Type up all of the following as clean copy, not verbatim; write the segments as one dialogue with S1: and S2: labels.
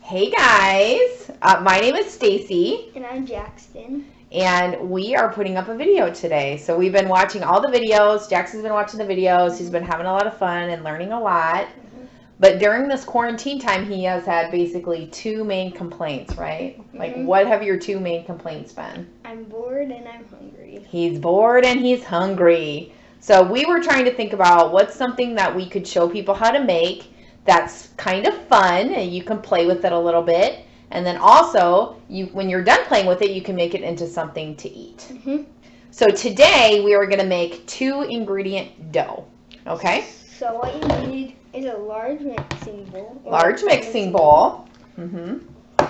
S1: Hey guys, my name is Stacy.
S2: And I'm Jackson.
S1: And we are putting up a video today. So we've been watching all the videos. Jackson's been watching the videos. He's been having a lot of fun and learning a lot. But during this quarantine time, he has had basically two main complaints, right? Like, what have your two main complaints been?
S2: I'm bored and I'm hungry.
S1: He's bored and he's hungry. So we were trying to think about what's something that we could show people how to make that's kind of fun and you can play with it a little bit. And then also, when you're done playing with it, you can make it into something to eat. So today we are going to make 2-ingredient dough. Okay?
S2: So what you need is a large mixing bowl.
S1: Large mixing bowl.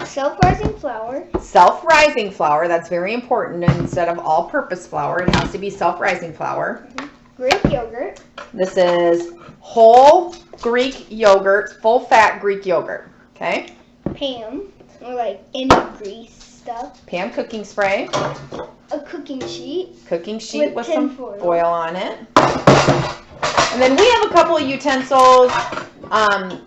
S2: Self-rising flour.
S1: Self-rising flour. That's very important. Instead of all-purpose flour, it has to be self-rising flour.
S2: Greek yogurt.
S1: This is whole Greek yogurt, full-fat Greek yogurt. Okay?
S2: Pam, or like any grease stuff.
S1: Pam cooking spray.
S2: A cooking sheet.
S1: Cooking sheet with some
S2: tinfoil.
S1: foil on it. And then we have a couple of utensils.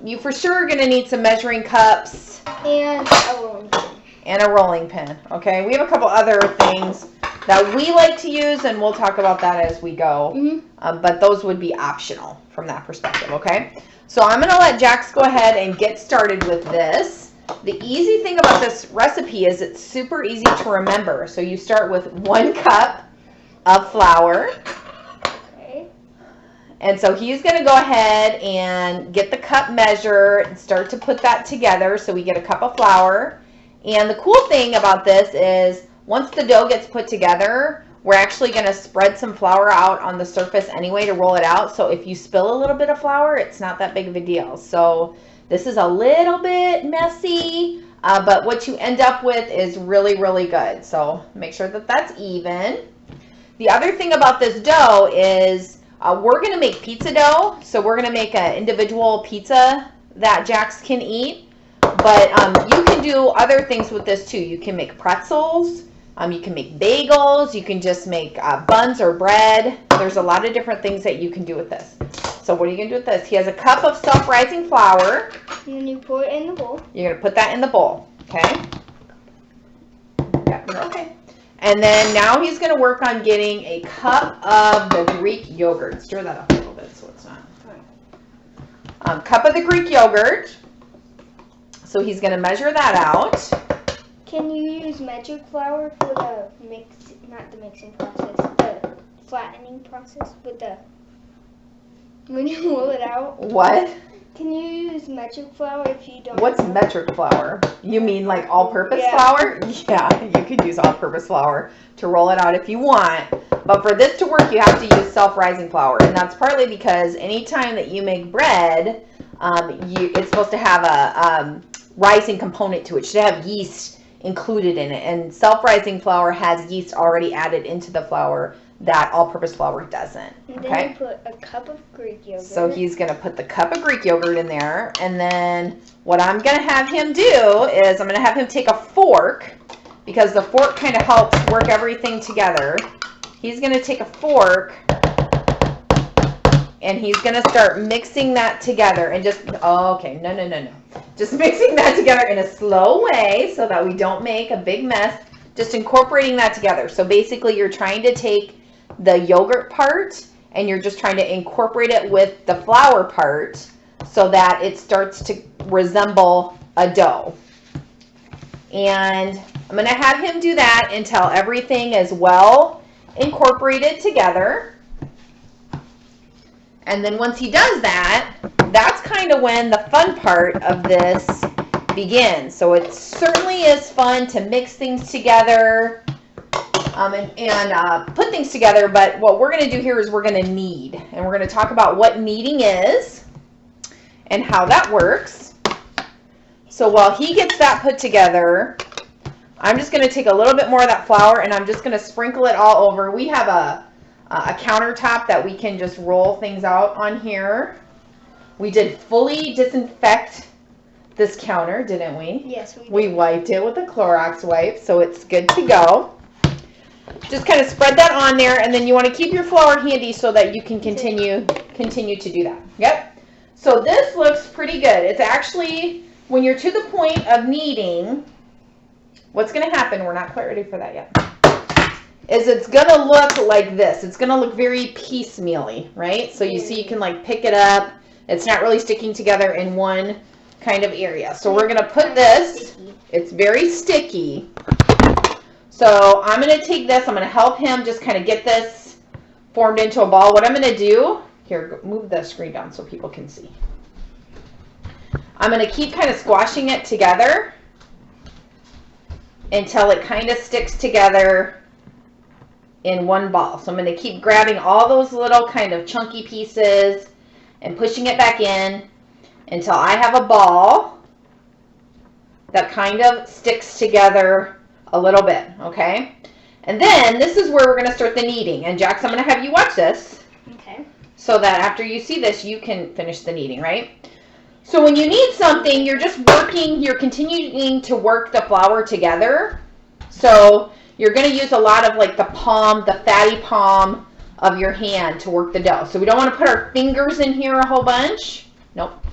S1: You for sure are going to need some measuring cups.
S2: And a rolling pin.
S1: And a rolling pin. Okay, we have a couple other things that we like to use, and we'll talk about that as we go. But those would be optional from that perspective, okay? So I'm going to let Jax go ahead and get started with this. The easy thing about this recipe is it's super easy to remember. So you start with 1 cup of flour.
S2: Okay.
S1: And so he's going to go ahead and get the cup measure and start to put that together. So we get a cup of flour. And the cool thing about this is once the dough gets put together, we're actually going to spread some flour out on the surface anyway to roll it out. So if you spill a little bit of flour, it's not that big of a deal. So this is a little bit messy, but what you end up with is really, really good. So make sure that that's even. The other thing about this dough is we're going to make pizza dough. So we're going to make an individual pizza that Jax can eat. But you can do other things with this too. You can make pretzels. You can make bagels. You can just make buns or bread. There's a lot of different things that you can do with this. So what are you going to do with this? He has a cup of self-rising flour.
S2: And then you pour it in the bowl.
S1: You're going to put that in the bowl. Okay? Yeah, you're okay. And then now he's going to work on getting a cup of the Greek yogurt. Stir that up a little bit so it's not. Cup of the Greek yogurt. So he's going to measure that out.
S2: Can you use metric flour for the not the mixing process, the flattening process with the, when you roll it out?
S1: What?
S2: Can you use metric flour if you don't?
S1: What's metric flour? You mean like all-purpose flour? Yeah, you could use all-purpose flour to roll it out if you want. But for this to work, you have to use self-rising flour. And that's partly because anytime that you make bread, it's supposed to have a rising component to it. It should have yeast included in it. And self-rising flour has yeast already added into the flour that all-purpose flour doesn't.
S2: And then you put a cup of Greek yogurt.
S1: So he's going to put the cup of Greek yogurt in there. And then what I'm going to have him do is I'm going to have him take a fork, because the fork kind of helps work everything together. He's going to take a fork and he's going to start mixing that together and just, no. Just mixing that together in a slow way so that we don't make a big mess. Just incorporating that together. So basically you're trying to take the yogurt part and you're just trying to incorporate it with the flour part so that it starts to resemble a dough. And I'm going to have him do that until everything is well incorporated together. And then once he does that, that's kind of when the fun part of this begins. So it certainly is fun to mix things together and put things together. But what we're going to do here is we're going to knead. And we're going to talk about what kneading is and how that works. So while he gets that put together, I'm just going to take a little bit more of that flour and I'm just going to sprinkle it all over. We have a countertop that we can just roll things out on here. We did fully disinfect this counter, didn't we?
S2: Yes, we did.
S1: We wiped it with a Clorox wipe, so it's good to go. Just kind of spread that on there, and then you want to keep your flour handy so that you can continue to do that. Yep. So this looks pretty good. It's actually when you're to the point of kneading, what's going to happen, we're not quite ready for that yet, is it's going to look like this. It's going to look very piecemeal-y, right? So you see you can like pick it up. It's not really sticking together in one kind of area. So we're going to put this, it's very sticky. So I'm going to take this, I'm going to help him just kind of get this formed into a ball. What I'm going to do, here, move the screen down so people can see. I'm going to keep kind of squashing it together until it kind of sticks together in one ball. So I'm going to keep grabbing all those little kind of chunky pieces and pushing it back in until I have a ball that kind of sticks together a little bit, okay? And then this is where we're going to start the kneading. And Jax, I'm going to have you watch this.
S2: Okay.
S1: So that after you see this, you can finish the kneading, right? So when you knead something, you're just working, you're continuing to work the flour together. So you're going to use a lot of like the palm, the fatty palm of your hand to work the dough. So we don't want to put our fingers in here a whole bunch. Nope.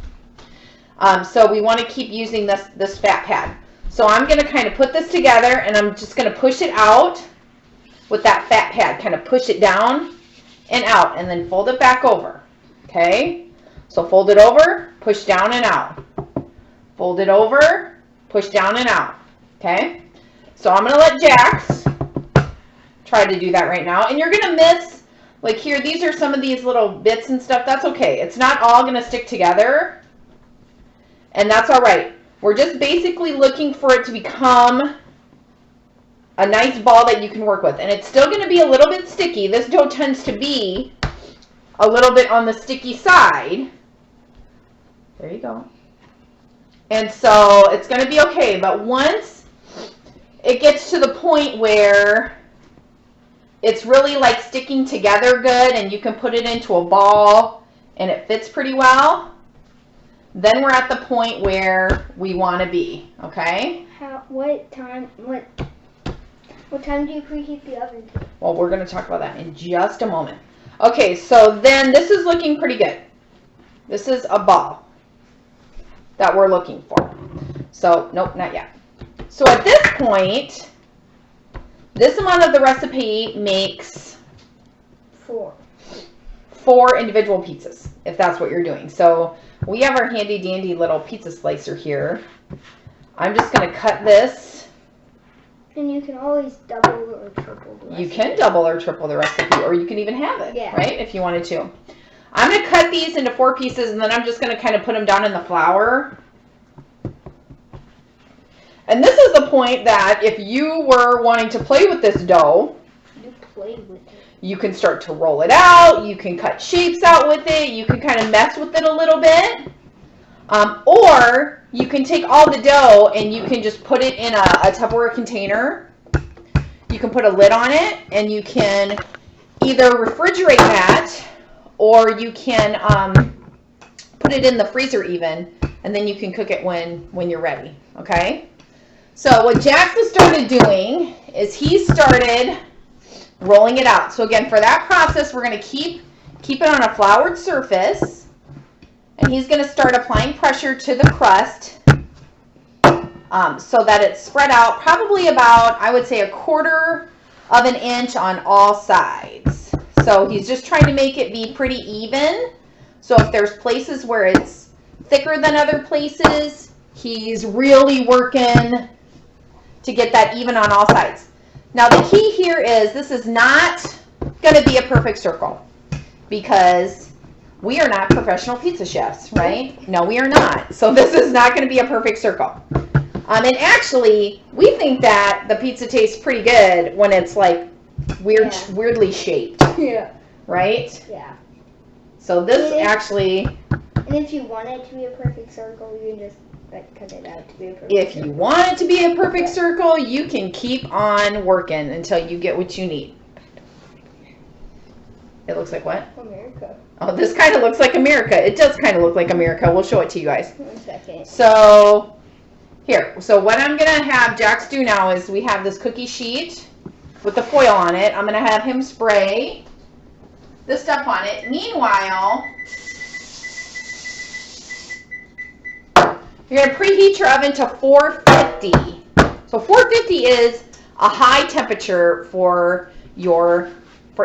S1: So we want to keep using this fat pad. So I'm going to kind of put this together and I'm just going to push it out with that fat pad. Kind of push it down and out and then fold it back over. Okay? So fold it over, push down and out. Fold it over, push down and out. Okay? So I'm going to let Jax try to do that right now. And you're going to miss, like here, these are some of these little bits and stuff. That's okay. It's not all going to stick together. And that's all right. We're just basically looking for it to become a nice ball that you can work with. And it's still going to be a little bit sticky. This dough tends to be a little bit on the sticky side. There you go. And so it's going to be okay. But once it gets to the point where it's really like sticking together good and you can put it into a ball and it fits pretty well, then we're at the point where we want to be, okay?
S2: What time do you preheat the oven to?
S1: Well, we're going to talk about that in just a moment. Okay, so then this is looking pretty good. This is a ball that we're looking for. So, nope, not yet. So at this point, this amount of the recipe makes 4 individual pizzas, if that's what you're doing. So we have our handy dandy little pizza slicer here. I'm just going to cut this.
S2: And you can always double or triple the recipe.
S1: You can double or triple the recipe, or you can even have it, right, if you wanted to. I'm going to cut these into 4 pieces, and then I'm just going to kind of put them down in the flour. And this is the point that if you were wanting to play with this dough, you can start to roll it out, you can cut shapes out with it, you can kind of mess with it a little bit. Or you can take all the dough and you can just put it in a Tupperware container. You can put a lid on it and you can either refrigerate that or you can put it in the freezer even, and then you can cook it when you're ready, okay? So what Jax has started doing is he started rolling it out. So again, for that process, we're going to keep it on a floured surface, and he's going to start applying pressure to the crust so that it's spread out probably about, I would say, 1/4 of an inch on all sides. So he's just trying to make it be pretty even. So if there's places where it's thicker than other places, he's really working to get that even on all sides. Now the key here is this is not going to be a perfect circle because we are not professional pizza chefs, right? No, we are not. So this is not going to be a perfect circle. And actually, we think that the pizza tastes pretty good when it's like weirdly shaped.
S2: Yeah.
S1: Right?
S2: Yeah.
S1: So this actually...
S2: And if you want it to be a perfect circle, you can just cut it out to be a perfect
S1: If you want it to be a perfect circle, you can keep on working until you get what you need. It looks like what?
S2: America.
S1: Oh, this kind of looks like America. It does kind of look like America. We'll show it to you guys.
S2: 1 second.
S1: So, here. So what I'm going to have Jax do now is we have this cookie sheet with the foil on it. I'm going to have him spray this stuff on it. Meanwhile, You're gonna preheat your oven to 450. So 450 is a high temperature for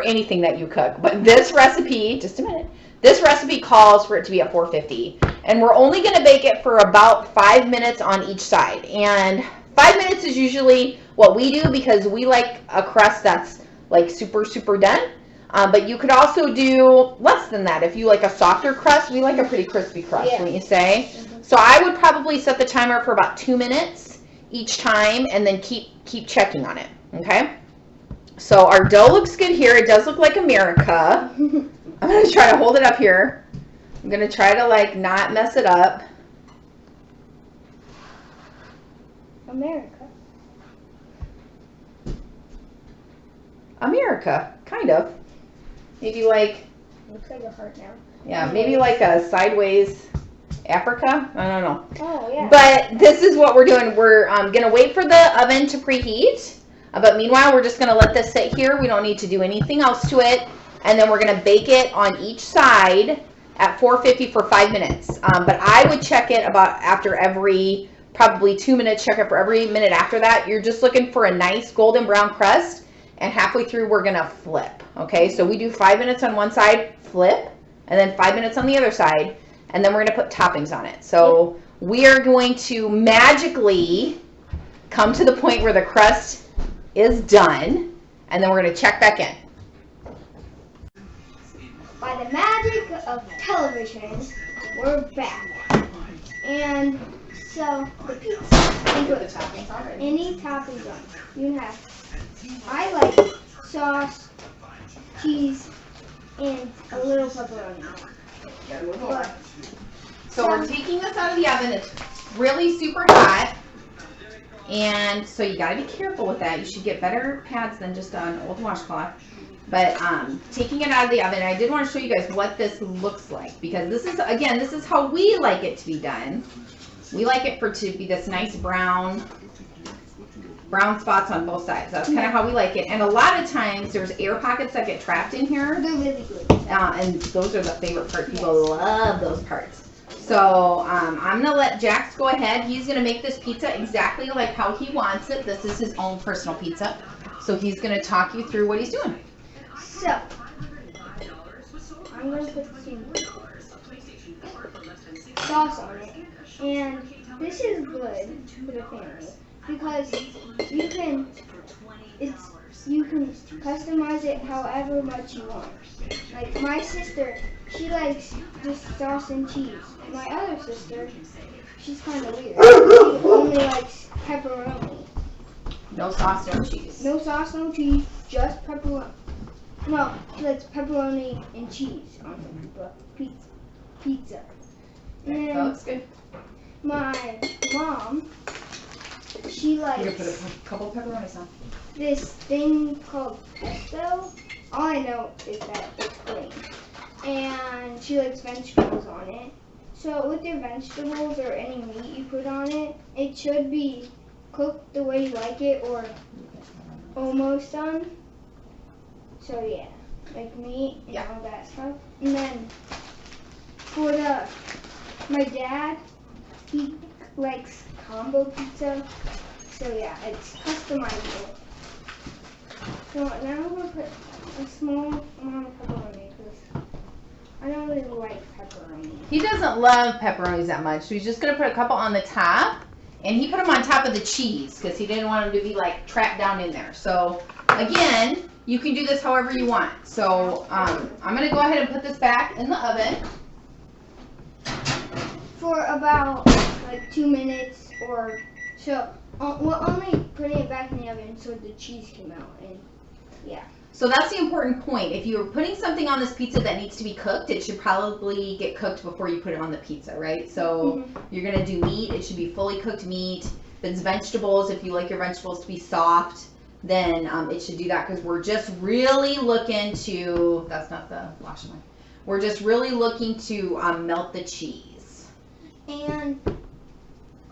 S1: anything that you cook. But this recipe, just a minute, this recipe calls for it to be at 450. And we're only gonna bake it for about 5 minutes on each side. And 5 minutes is usually what we do because we like a crust that's like super, super done. But you could also do less than that. If you like a softer crust, we like a pretty crispy crust, wouldn't you say? So I would probably set the timer for about 2 minutes each time and then keep checking on it, okay? So our dough looks good here. It does look like America. I'm going to try to hold it up here. I'm going to try to like not mess it up. America, kind of. Maybe like,
S2: looks like a heart now.
S1: Yeah, maybe like a sideways Africa. I don't know.
S2: Oh, yeah.
S1: But this is what we're doing. We're going to wait for the oven to preheat. But meanwhile, we're just going to let this sit here. We don't need to do anything else to it. And then we're going to bake it on each side at 450 for 5 minutes. But I would check it about after every, probably 2 minutes. Check it for every minute after that. You're just looking for a nice golden brown crust. And halfway through, we're going to flip. Okay, so we do 5 minutes on one side, flip. And then 5 minutes on the other side. And then we're going to put toppings on it. So we are going to magically come to the point where the crust is done. And then we're going to check back in.
S2: By the magic of television, we're back. And so the pizza, any toppings on it. You have, I like sauce, cheese, and a little pepperoni.
S1: So we're taking this out of the oven. It's really super hot. And so you gotta be careful with that. You should get better pads than just an old washcloth. But taking it out of the oven, I did want to show you guys what this looks like. Because this is, again, this is how we like it to be done. We like it to be this nice brown spots on both sides. That's kind of how we like it. And a lot of times there's air pockets that get trapped in here.
S2: They're really good.
S1: And those are the favorite part. People love those parts. So I'm going to let Jax go ahead. He's going to make this pizza exactly like how he wants it. This is his own personal pizza. So he's going to talk you through what he's doing.
S2: So, I'm going to put some sauce on it. And this is good for the family because you can customize it however much you want. Like my sister, she likes just sauce and cheese. My other sister, she's kind of weird. She only likes pepperoni.
S1: No sauce, no cheese.
S2: No sauce, no cheese, just pepperoni. No, she likes pepperoni and cheese on the pizza. And
S1: That looks good.
S2: my mom, she likes
S1: You're going to put a couple pepperonis on.
S2: this thing called pesto. All I know is that it's green. And she likes vegetables on it. So with your vegetables or any meat you put on it, it should be cooked the way you like it or almost done. So yeah, like meat and all that stuff. And then for my dad, he likes combo pizza. So yeah, it's customizable. So now I'm going to put a small amount of pepperoni because I don't really like pepperoni.
S1: He doesn't love pepperonis that much, so he's just going to put a couple on the top. And he put them on top of the cheese because he didn't want them to be like trapped down in there. So again, you can do this however you want. So I'm going to go ahead and put this back in the oven.
S2: For about like 2 minutes or so. We're only putting it back in the oven so the cheese came out. And yeah.
S1: So that's the important point. If you're putting something on this pizza that needs to be cooked, it should probably get cooked before you put it on the pizza, right? So you're going to do meat. It should be fully cooked meat. If it's vegetables, if you like your vegetables to be soft, then it should do that because we're just really looking to, that's not the wash line. We're just really looking to melt the cheese.
S2: And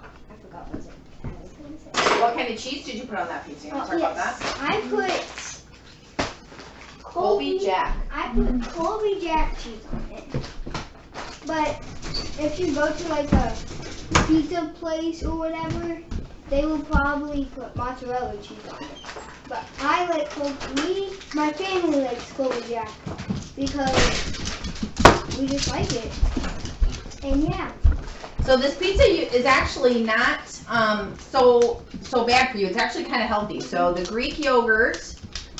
S2: I forgot what I was going to say.
S1: What kind of cheese did you put on that pizza? You want to talk about that?
S2: I put
S1: Colby Jack.
S2: I put Colby Jack cheese on it. But if you go to like a pizza place or whatever, they will probably put mozzarella cheese on it. But I like my family likes Clover Jack because we just like it. And yeah.
S1: So this pizza is actually not so bad for you. It's actually kind of healthy. So the Greek yogurt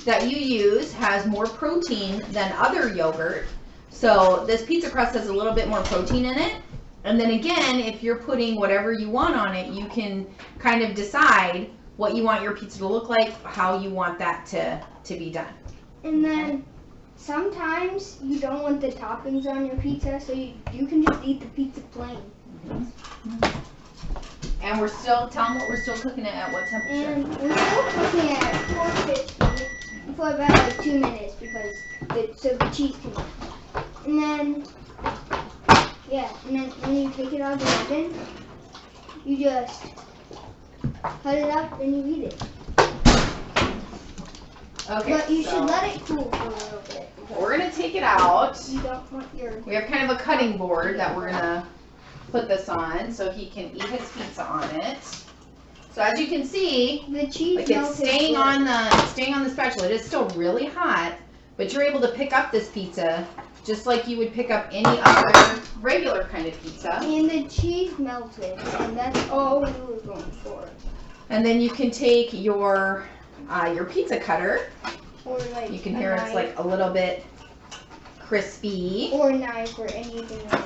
S1: that you use has more protein than other yogurt. So this pizza crust has a little bit more protein in it. And then again, if you're putting whatever you want on it, you can kind of decide what you want your pizza to look like, how you want that to be done.
S2: And then sometimes you don't want the toppings on your pizza, so you can just eat the pizza plain.
S1: And we're still, tell them what we're still cooking it at what temperature.
S2: And we're still cooking it at 450 for about like 2 minutes so the cheese can melt. And then, and then when you take it out of the oven, you just cut it up and you eat it.
S1: Okay.
S2: But you should let it cool for a little bit.
S1: We're gonna take it out.
S2: You don't want
S1: We have kind of a cutting board that we're gonna put this on so he can eat his pizza on it. So as you can see,
S2: the cheese
S1: like it's staying on the spatula. It is still really hot, but you're able to pick up this pizza just like you would pick up any other regular kind of pizza.
S2: And the cheese melted, and that's all we were going for.
S1: And then you can take your pizza cutter.
S2: Or like
S1: you can hear it's like a little bit crispy.
S2: Or a knife or anything like.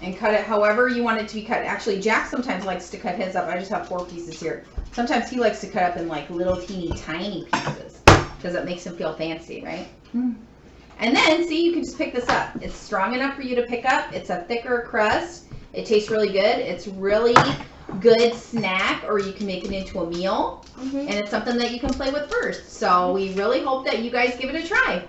S1: And cut it however you want it to be cut. Actually, Jack sometimes likes to cut his up. I just have 4 pieces here. Sometimes he likes to cut up in like little teeny tiny pieces because it makes him feel fancy, right? And then, see, you can just pick this up. It's strong enough for you to pick up. It's a thicker crust. It tastes really good. It's really good snack, or you can make it into a meal. And it's something that you can play with first. So we really hope that you guys give it a try.